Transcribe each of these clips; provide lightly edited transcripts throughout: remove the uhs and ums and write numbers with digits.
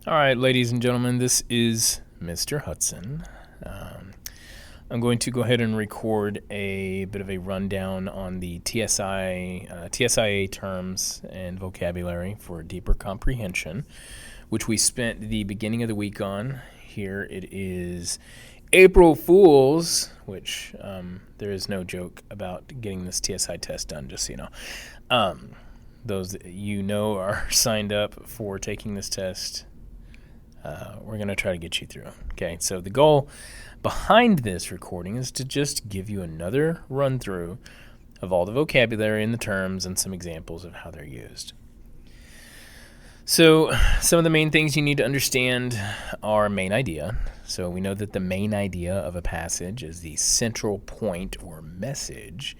All right, ladies and gentlemen, this is Mr. Hutson. I'm going to go ahead and record a bit of a rundown on the TSIA terms and vocabulary for deeper comprehension, which we spent the beginning of the week on. Here it is April Fool's, which there is no joke about getting this TSI test done, just so you know. Those that you know are signed up for taking this test, we're going to try to get you through. Okay, so the goal behind this recording is to just give you another run through of all the vocabulary and the terms and some examples of how they're used. So some of the main things you need to understand are main idea. So we know that the main idea of a passage is the central point or message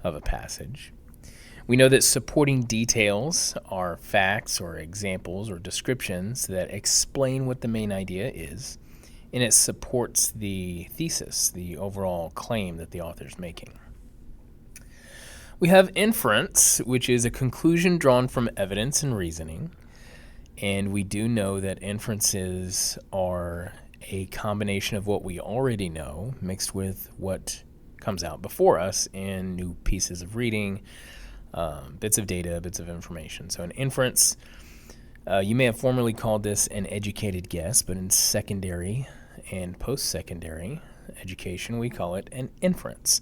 of a passage. We know that supporting details are facts or examples or descriptions that explain what the main idea is, and it supports the thesis, the overall claim that the author is making. We have inference, which is a conclusion drawn from evidence and reasoning, and we do know that inferences are a combination of what we already know mixed with what comes out before us in new pieces of reading, bits of data, bits of information. So an inference, you may have formerly called this an educated guess, but in secondary and post-secondary education, we call it an inference.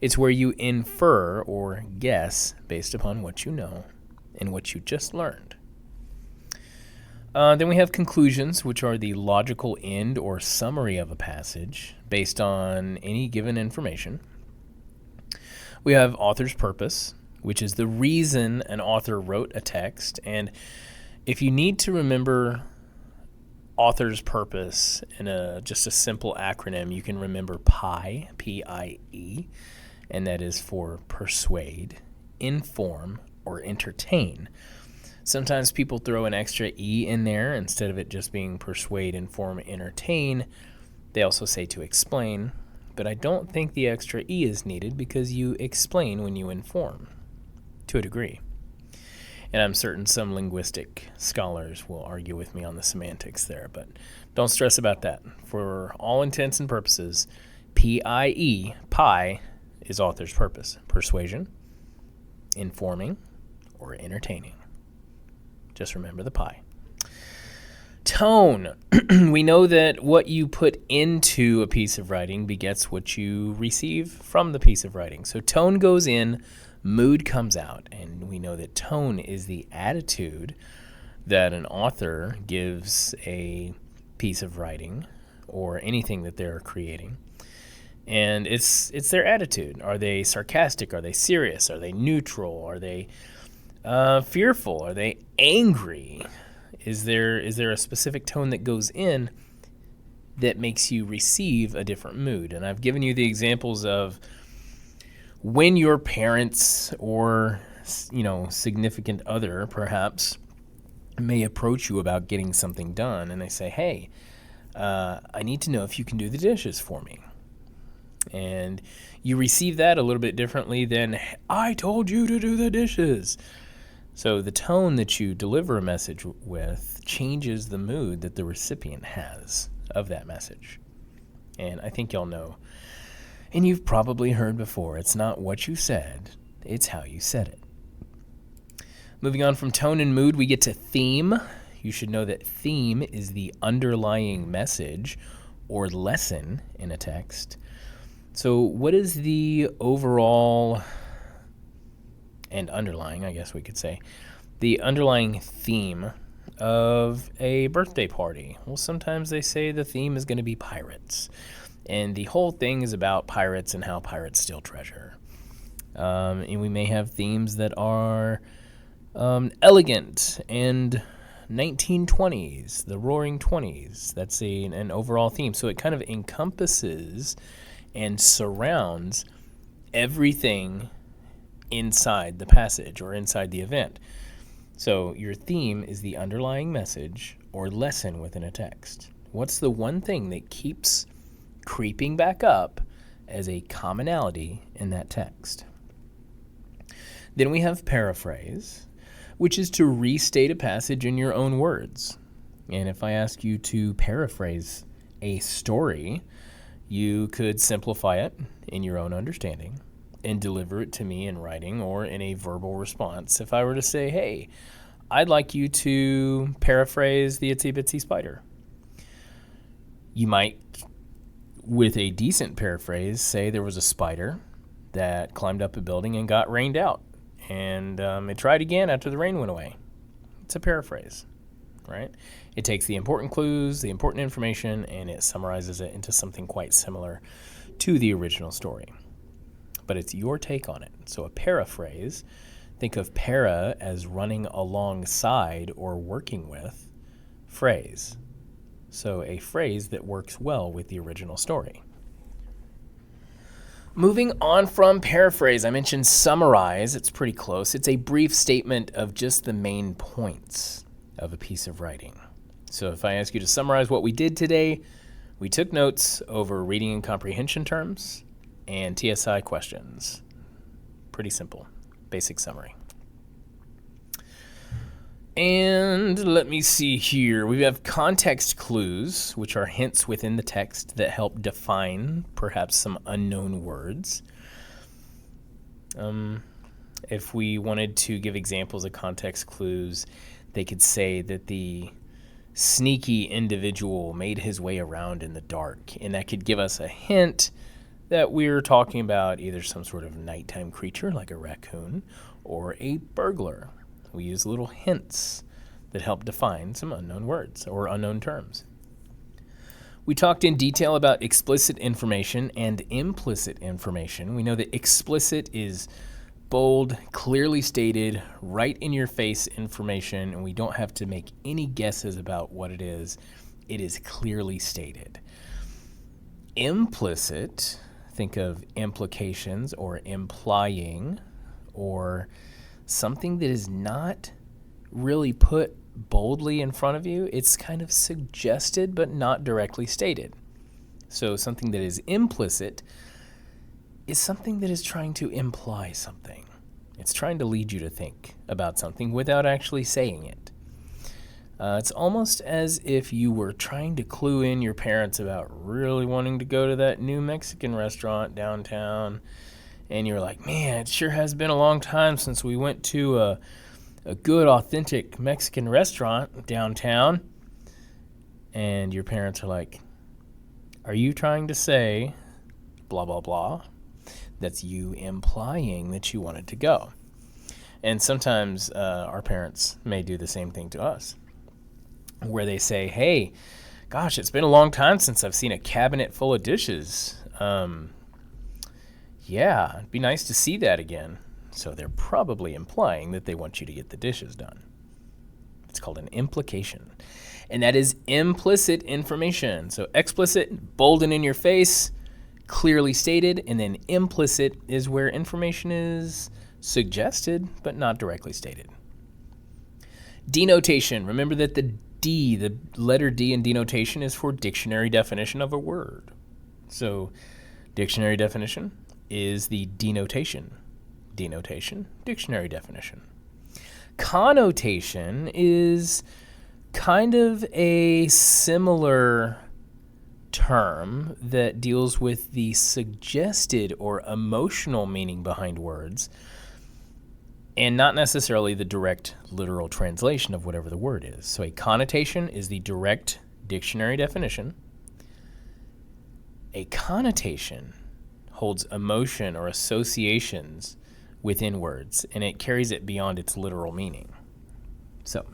It's where you infer or guess based upon what you know and what you just learned. Then we have conclusions, which are the logical end or summary of a passage based on any given information. We have author's purpose, which is the reason an author wrote a text. And if you need to remember author's purpose in just a simple acronym, you can remember PIE, P-I-E, and that is for persuade, inform, or entertain. Sometimes people throw an extra E in there instead of it just being persuade, inform, entertain. They also say to explain, but I don't think the extra E is needed because you explain when you inform, to a degree. And I'm certain some linguistic scholars will argue with me on the semantics there, but don't stress about that. For all intents and purposes, PIE, PIE, is author's purpose. Persuasion, informing, or entertaining. Just remember the PIE. Tone. We know that what you put into a piece of writing begets what you receive from the piece of writing. So tone goes in, mood comes out, and we know that tone is the attitude that an author gives a piece of writing or anything that they're creating. And it's their attitude. Are they sarcastic? Are they serious? Are they neutral? Are they fearful? Are they angry? Is there a specific tone that goes in that makes you receive a different mood? And I've given you the examples of when your parents or significant other perhaps may approach you about getting something done, and they say, hey, I need to know if you can do the dishes for me. And you receive that a little bit differently than, I told you to do the dishes. So the tone that you deliver a message with changes the mood that the recipient has of that message. And I think y'all know, and you've probably heard before, it's not what you said, it's how you said it. Moving on from tone and mood, we get to theme. You should know that theme is the underlying message or lesson in a text. So what is the overall and underlying, I guess we could say, the underlying theme of a birthday party? Well, sometimes they say the theme is going to be pirates. And the whole thing is about pirates and how pirates steal treasure. And we may have themes that are elegant and 1920s, the Roaring Twenties. That's an overall theme. So it kind of encompasses and surrounds everything inside the passage or inside the event. So your theme is the underlying message or lesson within a text. What's the one thing that keeps creeping back up as a commonality in that text? Then we have paraphrase, which is to restate a passage in your own words. And if I ask you to paraphrase a story, you could simplify it in your own understanding and deliver it to me in writing or in a verbal response. If I were to say, hey, I'd like you to paraphrase the Itsy Bitsy Spider, you might, with a decent paraphrase, say there was a spider that climbed up a building and got rained out. And it tried again after the rain went away. It's a paraphrase, right? It takes the important clues, the important information, and it summarizes it into something quite similar to the original story. But it's your take on it. So a paraphrase, think of para as running alongside or working with phrase. So a phrase that works well with the original story. Moving on from paraphrase, I mentioned summarize. It's pretty close. It's a brief statement of just the main points of a piece of writing. So if I ask you to summarize what we did today, we took notes over reading and comprehension terms and TSI questions. Pretty simple. Basic summary. And let me see here. We have context clues, which are hints within the text that help define perhaps some unknown words. If we wanted to give examples of context clues, they could say that the sneaky individual made his way around in the dark, and that could give us a hint that we're talking about either some sort of nighttime creature like a raccoon or a burglar. We use little hints that help define some unknown words or unknown terms. We talked in detail about explicit information and implicit information. We know that explicit is bold, clearly stated, right in your face information, and we don't have to make any guesses about what it is. It is clearly stated. Implicit, think of implications or implying, or something that is not really put boldly in front of you. It's kind of suggested but not directly stated. So something that is implicit is something that is trying to imply something. It's trying to lead you to think about something without actually saying it. It's almost as if you were trying to clue in your parents about really wanting to go to that new Mexican restaurant downtown, and you're like, man, it sure has been a long time since we went to a good, authentic Mexican restaurant downtown. And your parents are like, are you trying to say blah, blah, blah? That's you implying that you wanted to go. And sometimes our parents may do the same thing to us, where they say, hey, gosh, it's been a long time since I've seen a cabinet full of dishes. Yeah, it'd be nice to see that again. So they're probably implying that they want you to get the dishes done. It's called an implication. And that is implicit information. So explicit, bold and in your face, clearly stated, and then implicit is where information is suggested but not directly stated. Denotation. Remember that the letter D in denotation is for dictionary definition of a word. So dictionary definition is the denotation. Denotation, dictionary definition. Connotation is kind of a similar term that deals with the suggested or emotional meaning behind words and not necessarily the direct literal translation of whatever the word is. So a connotation is the direct dictionary definition. A connotation holds emotion or associations within words, and it carries it beyond its literal meaning. So,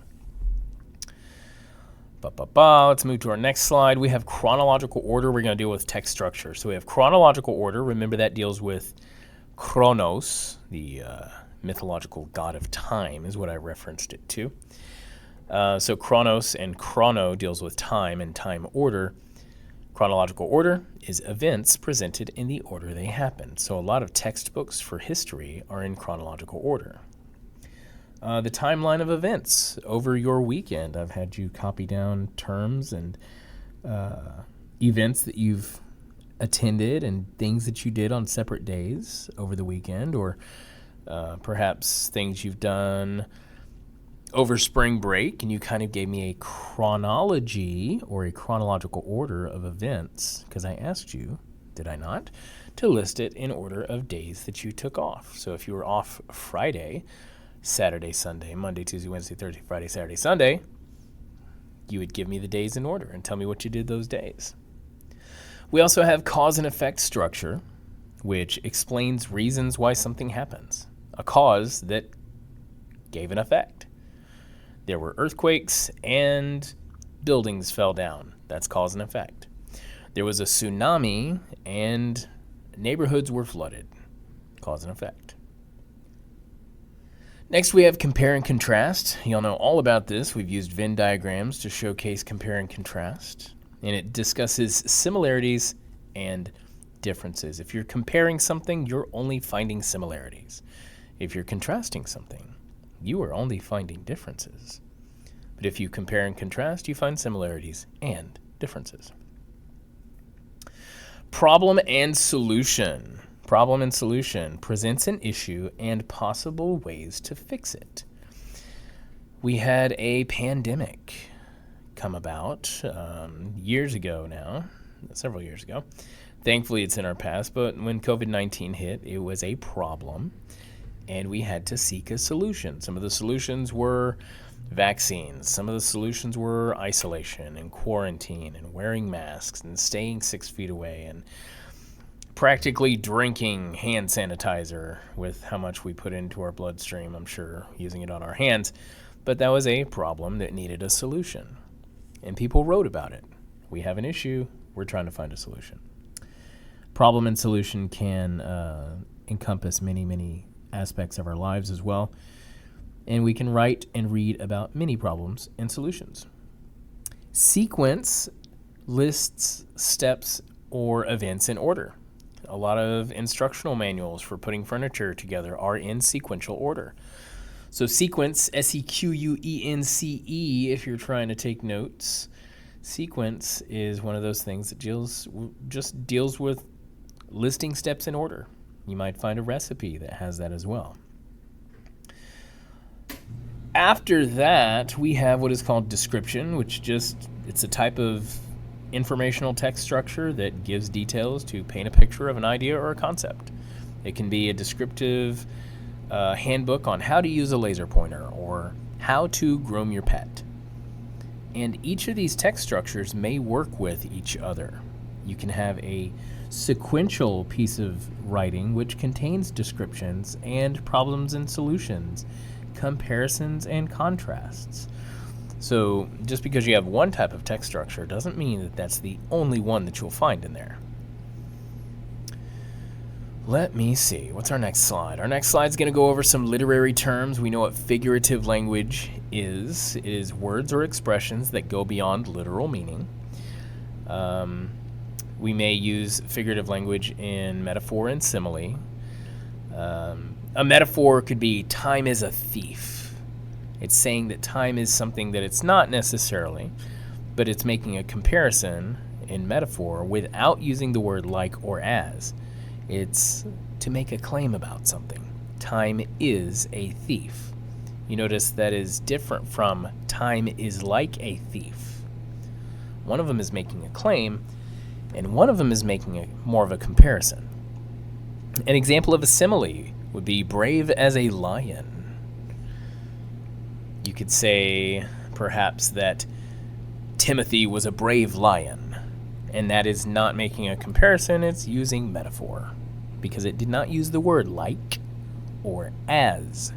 let's move to our next slide. We have chronological order. We're going to deal with text structure. So we have chronological order. Remember that deals with Chronos, the mythological god of time is what I referenced it to. So Chronos and chrono deals with time and time order. Chronological order is events presented in the order they happen. So a lot of textbooks for history are in chronological order. The timeline of events over your weekend. I've had you copy down terms and events that you've attended and things that you did on separate days over the weekend, or perhaps things you've done over spring break, and you kind of gave me a chronology or a chronological order of events because I asked you, did I not, to list it in order of days that you took off. So if you were off Friday, Saturday, Sunday, Monday, Tuesday, Wednesday, Thursday, Friday, Saturday, Sunday, you would give me the days in order and tell me what you did those days. We also have cause and effect structure, which explains reasons why something happens. A cause that gave an effect. There were earthquakes and buildings fell down. That's cause and effect. There was a tsunami and neighborhoods were flooded. Cause and effect. Next, we have compare and contrast. You'll know all about this. We've used Venn diagrams to showcase compare and contrast. And it discusses similarities and differences. If you're comparing something, you're only finding similarities. If you're contrasting something, you are only finding differences. But if you compare and contrast, you find similarities and differences. Problem and solution. Problem and solution presents an issue and possible ways to fix it. We had a pandemic come about years ago now, several years ago. Thankfully, it's in our past, but when COVID-19 hit, it was a problem, and we had to seek a solution. Some of the solutions were vaccines. Some of the solutions were isolation and quarantine and wearing masks and staying 6 feet away and practically drinking hand sanitizer with how much we put into our bloodstream, I'm sure, using it on our hands. But that was a problem that needed a solution. And people wrote about it. We have an issue. We're trying to find a solution. Problem and solution can encompass many, many aspects of our lives as well. And we can write and read about many problems and solutions. Sequence lists steps or events in order. A lot of instructional manuals for putting furniture together are in sequential order. So sequence, S-E-Q-U-E-N-C-E, if you're trying to take notes, sequence is one of those things that just deals with listing steps in order. You might find a recipe that has that as well. After that, we have what is called description, which it's a type of informational text structure that gives details to paint a picture of an idea or a concept. It can be a descriptive handbook on how to use a laser pointer or how to groom your pet. And each of these text structures may work with each other. You can have a sequential piece of writing which contains descriptions and problems and solutions, comparisons and contrasts. So just because you have one type of text structure doesn't mean that that's the only one that you'll find in there. Let me see. What's our next slide? Our next slide is going to go over some literary terms. We know what figurative language is. It is words or expressions that go beyond literal meaning. We may use figurative language in metaphor and simile. A metaphor could be time is a thief. It's saying that time is something that it's not necessarily, but it's making a comparison in metaphor without using the word like or as. It's to make a claim about something. Time is a thief. You notice that is different from time is like a thief. One of them is making a claim, and one of them is making more of a comparison. An example of a simile would be brave as a lion. You could say, perhaps, that Timothy was a brave lion, and that is not making a comparison, it's using metaphor, because it did not use the word like or as.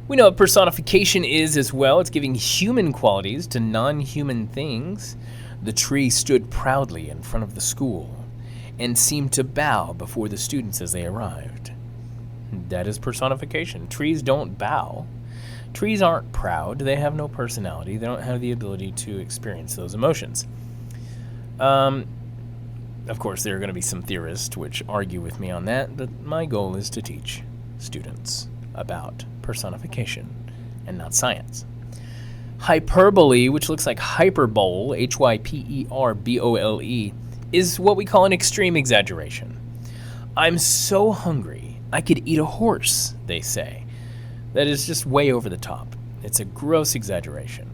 We know what personification is as well. It's giving human qualities to non-human things. The tree stood proudly in front of the school and seemed to bow before the students as they arrived. That is personification. Trees don't bow. Trees aren't proud. They have no personality. They don't have the ability to experience those emotions. Of course, there are going to be some theorists which argue with me on that, but my goal is to teach students about personification and not science. Hyperbole, which looks like hyperbole, Hyperbole, is what we call an extreme exaggeration. I'm so hungry, I could eat a horse, they say. that is just way over the top. It's a gross exaggeration.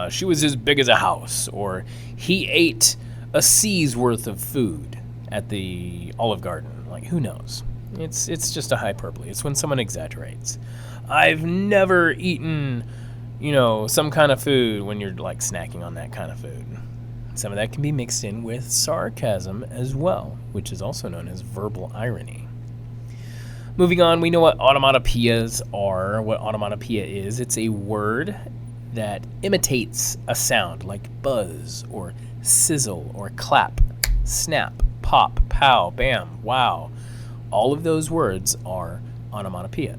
She was as big as a house, or he ate a sea's worth of food at the Olive Garden. Like, who knows? It's just a hyperbole. It's when someone exaggerates. I've never eaten, some kind of food, when you're like snacking on that kind of food. Some of that can be mixed in with sarcasm as well, which is also known as verbal irony. Moving on, we know what onomatopoeias are. What onomatopoeia is, it's a word that imitates a sound like buzz or sizzle or clap, snap, pop, pow, bam, wow. All of those words are onomatopoeia.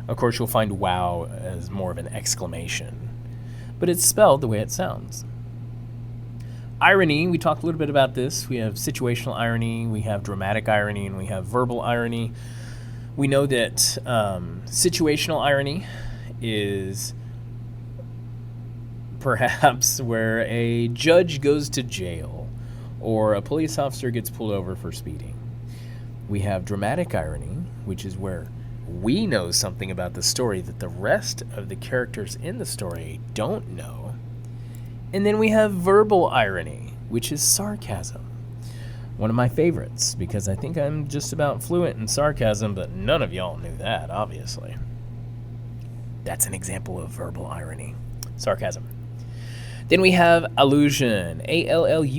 Of course, you'll find wow as more of an exclamation, but it's spelled the way it sounds. Irony, we talked a little bit about this. We have situational irony, we have dramatic irony, and we have verbal irony. We know that situational irony is perhaps where a judge goes to jail or a police officer gets pulled over for speeding. We have dramatic irony, which is where we know something about the story that the rest of the characters in the story don't know. And then we have verbal irony, which is sarcasm. One of my favorites, because I think I'm just about fluent in sarcasm, but none of y'all knew that, obviously. That's an example of verbal irony. Sarcasm. Then we have allusion, A-L-L-U-S-I-O-N.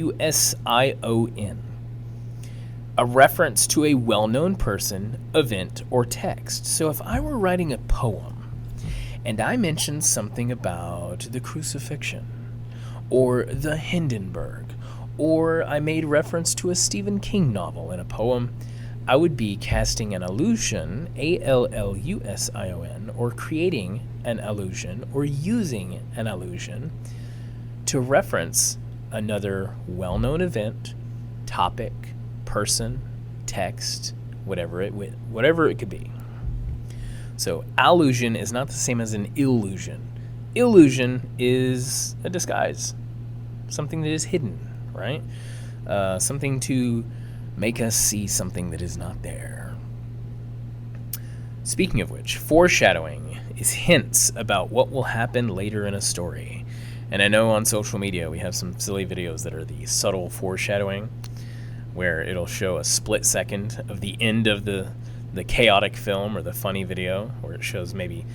A reference to a well-known person, event, or text. So if I were writing a poem and I mentioned something about the crucifixion or the Hindenburg, or I made reference to a Stephen King novel in a poem, I would be casting an allusion, A-L-L-U-S-I-O-N, or creating an allusion or using an allusion to reference another well-known event, topic, person, text, whatever it could be. So allusion is not the same as an illusion. Illusion is a disguise, something that is hidden, right? Something to make us see something that is not there. Speaking of which, foreshadowing is hints about what will happen later in a story. And I know on social media we have some silly videos that are the subtle foreshadowing, where it'll show a split second of the end of the chaotic film or the funny video, where it shows maybe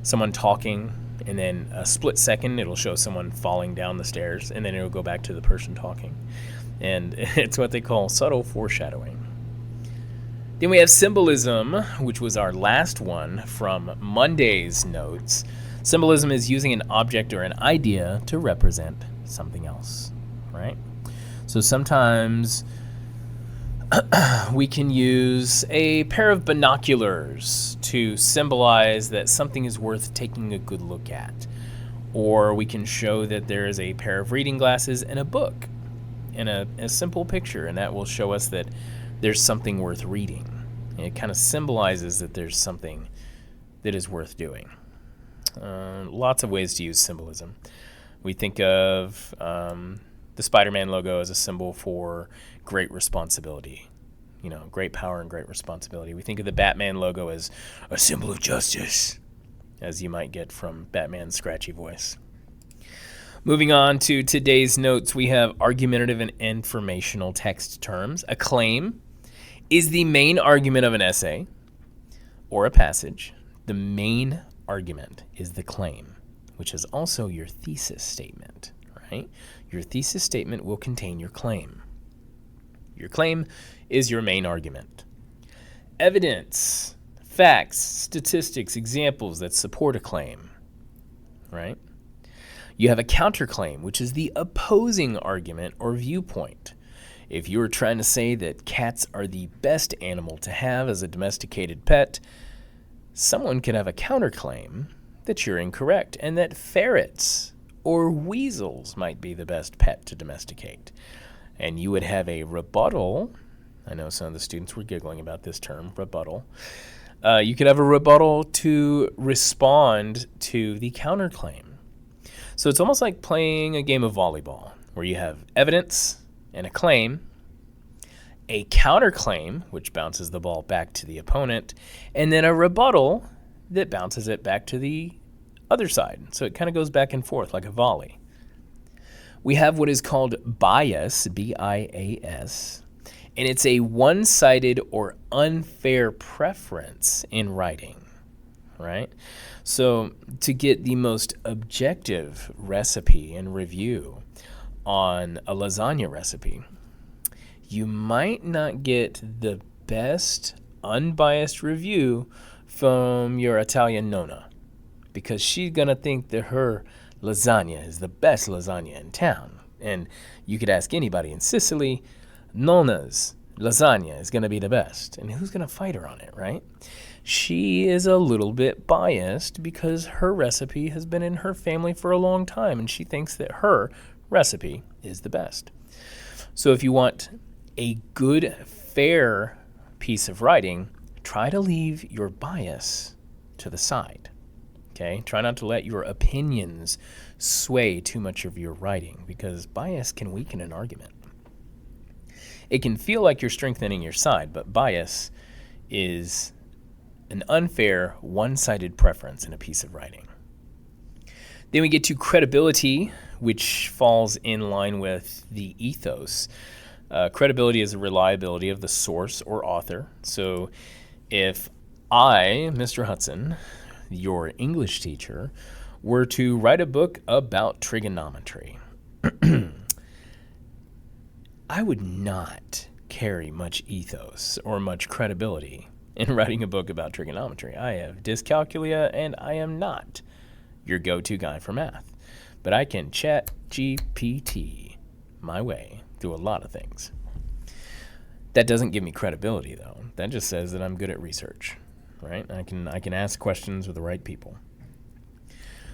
someone talking, and then a split second it'll show someone falling down the stairs, and then it'll go back to the person talking. And it's what they call subtle foreshadowing. Then we have symbolism, which was our last one from Monday's notes. Symbolism is using an object or an idea to represent something else, right? So sometimes we can use a pair of binoculars to symbolize that something is worth taking a good look at. Or we can show that there is a pair of reading glasses and a book in a simple picture, and that will show us that there's something worth reading. And it kind of symbolizes that there's something that is worth doing. Lots of ways to use symbolism. We think of the Spider-Man logo as a symbol for great responsibility, great power and great responsibility. We think of the Batman logo as a symbol of justice, as you might get from Batman's scratchy voice. Moving on to today's notes, we have argumentative and informational text terms. A claim is the main argument of an essay or a passage. The main argument is the claim, which is also your thesis statement, right? Your thesis statement will contain your claim. Your claim is your main argument. Evidence, facts, statistics, examples that support a claim, right? You have a counterclaim, which is the opposing argument or viewpoint. If you are trying to say that cats are the best animal to have as a domesticated pet, someone could have a counterclaim that you're incorrect and that ferrets or weasels might be the best pet to domesticate. And you would have a rebuttal. I know some of the students were giggling about this term, rebuttal. You could have a rebuttal to respond to the counterclaim. So it's almost like playing a game of volleyball where you have evidence and a claim, a counterclaim, which bounces the ball back to the opponent, and then a rebuttal that bounces it back to the other side. So it kind of goes back and forth like a volley. We have what is called bias, B-I-A-S, and it's a one-sided or unfair preference in writing, right? So to get the most objective recipe and review on a lasagna recipe, you might not get the best unbiased review from your Italian nonna, because she's going to think that her lasagna is the best lasagna in town. And you could ask anybody in Sicily, nonna's lasagna is going to be the best. And who's going to fight her on it, right? She is a little bit biased because her recipe has been in her family for a long time, and she thinks that her recipe is the best. So if you want a good, fair piece of writing, try to leave your bias to the side. Okay? Try not to let your opinions sway too much of your writing, because bias can weaken an argument. It can feel like you're strengthening your side, but bias is an unfair, one-sided preference in a piece of writing. Then we get to credibility, which falls in line with the ethos. Credibility is the reliability of the source or author. So if I, Mr. Hutson, your English teacher, were to write a book about trigonometry, I would not carry much ethos or much credibility in writing a book about trigonometry. I have dyscalculia, and I am not your go-to guy for math. But I can chat GPT my way through a lot of things. That doesn't give me credibility, though. That just says that I'm good at research, right? I can ask questions with the right people.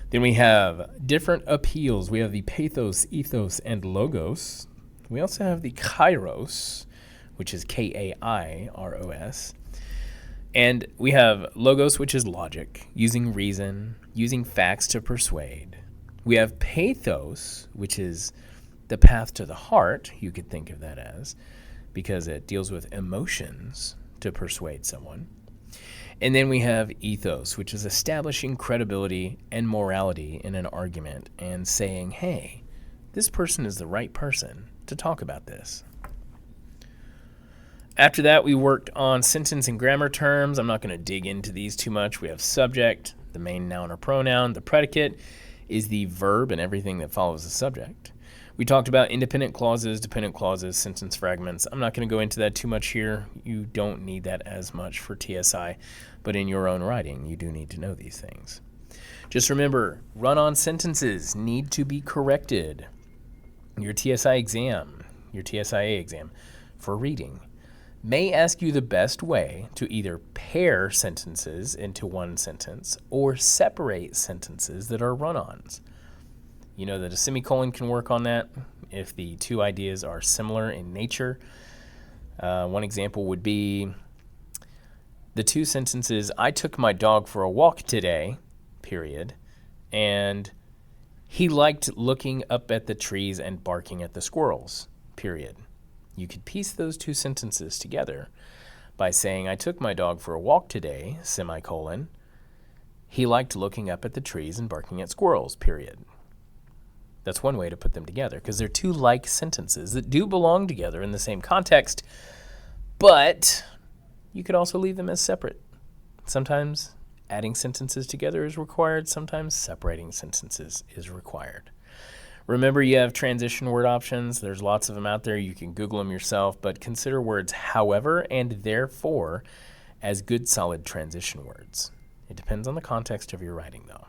Then we have different appeals. We have the pathos, ethos, and logos. We also have the kairos, which is K-A-I-R-O-S. And we have logos, which is logic, using reason, using facts to persuade. We have pathos, which is the path to the heart, you could think of that as, because it deals with emotions to persuade someone. And then we have ethos, which is establishing credibility and morality in an argument and saying, hey, this person is the right person to talk about this. After that, we worked on sentence and grammar terms. I'm not going to dig into these too much. We have subject, the main noun or pronoun. The predicate is the verb and everything that follows the subject. We talked about independent clauses, dependent clauses, sentence fragments. I'm not going to go into that too much here. You don't need that as much for TSI, but in your own writing, you do need to know these things. Just remember, run-on sentences need to be corrected. Your TSI exam, your TSIA exam for reading, may ask you the best way to either pair sentences into one sentence or separate sentences that are run-ons. You know that a semicolon can work on that if the two ideas are similar in nature. One example would be the two sentences, I took my dog for a walk today, period, and he liked looking up at the trees and barking at the squirrels, period. You could piece those two sentences together by saying, I took my dog for a walk today, semicolon. He liked looking up at the trees and barking at squirrels, period. That's one way to put them together, because they're two like sentences that do belong together in the same context, but you could also leave them as separate. Sometimes adding sentences together is required. Sometimes separating sentences is required. Remember, you have transition word options. There's lots of them out there. You can Google them yourself, but consider words however and therefore as good, solid transition words. It depends on the context of your writing, though.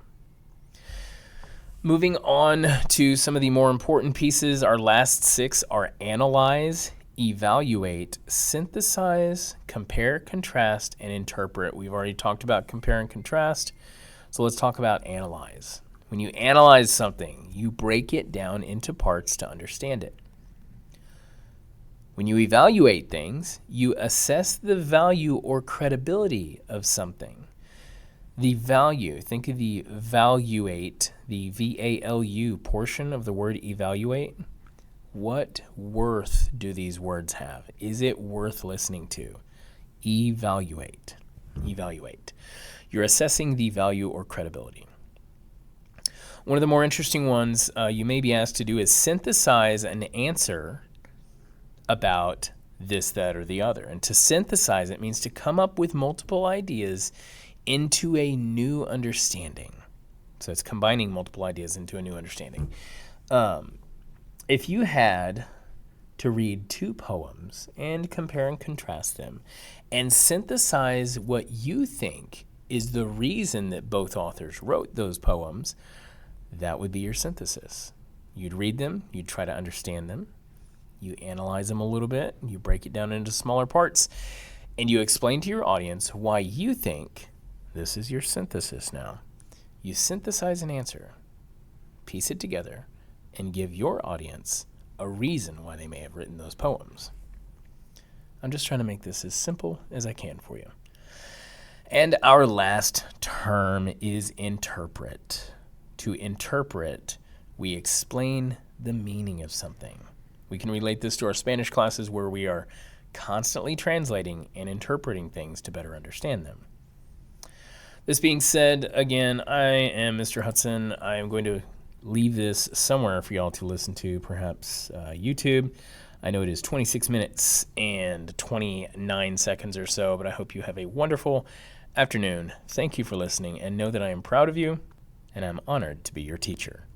Moving on to some of the more important pieces, our last 6 are analyze, evaluate, synthesize, compare, contrast, and interpret. We've already talked about compare and contrast, so let's talk about analyze. When you analyze something, you break it down into parts to understand it. When you evaluate things, you assess the value or credibility of something. The value, think of the valuate, the V-A-L-U portion of the word evaluate. What worth do these words have? Is it worth listening to? Evaluate. Evaluate. You're assessing the value or credibility. One of the more interesting ones you may be asked to do is synthesize an answer about this, that, or the other. And to synthesize it means to come up with multiple ideas into a new understanding. So it's combining multiple ideas into a new understanding. If you had to read two poems and compare and contrast them and synthesize what you think is the reason that both authors wrote those poems, that would be your synthesis. You'd read them, you'd try to understand them, you analyze them a little bit, you break it down into smaller parts, and you explain to your audience why you think this is your synthesis now. You synthesize an answer, piece it together, and give your audience a reason why they may have written those poems. I'm just trying to make this as simple as I can for you. And our last term is interpret. To interpret, we explain the meaning of something. We can relate this to our Spanish classes where we are constantly translating and interpreting things to better understand them. This being said, again, I am Mr. Hutson. I am going to leave this somewhere for y'all to listen to, perhaps YouTube. I know it is 26 minutes and 29 seconds or so, but I hope you have a wonderful afternoon. Thank you for listening, and know that I am proud of you, and I'm honored to be your teacher.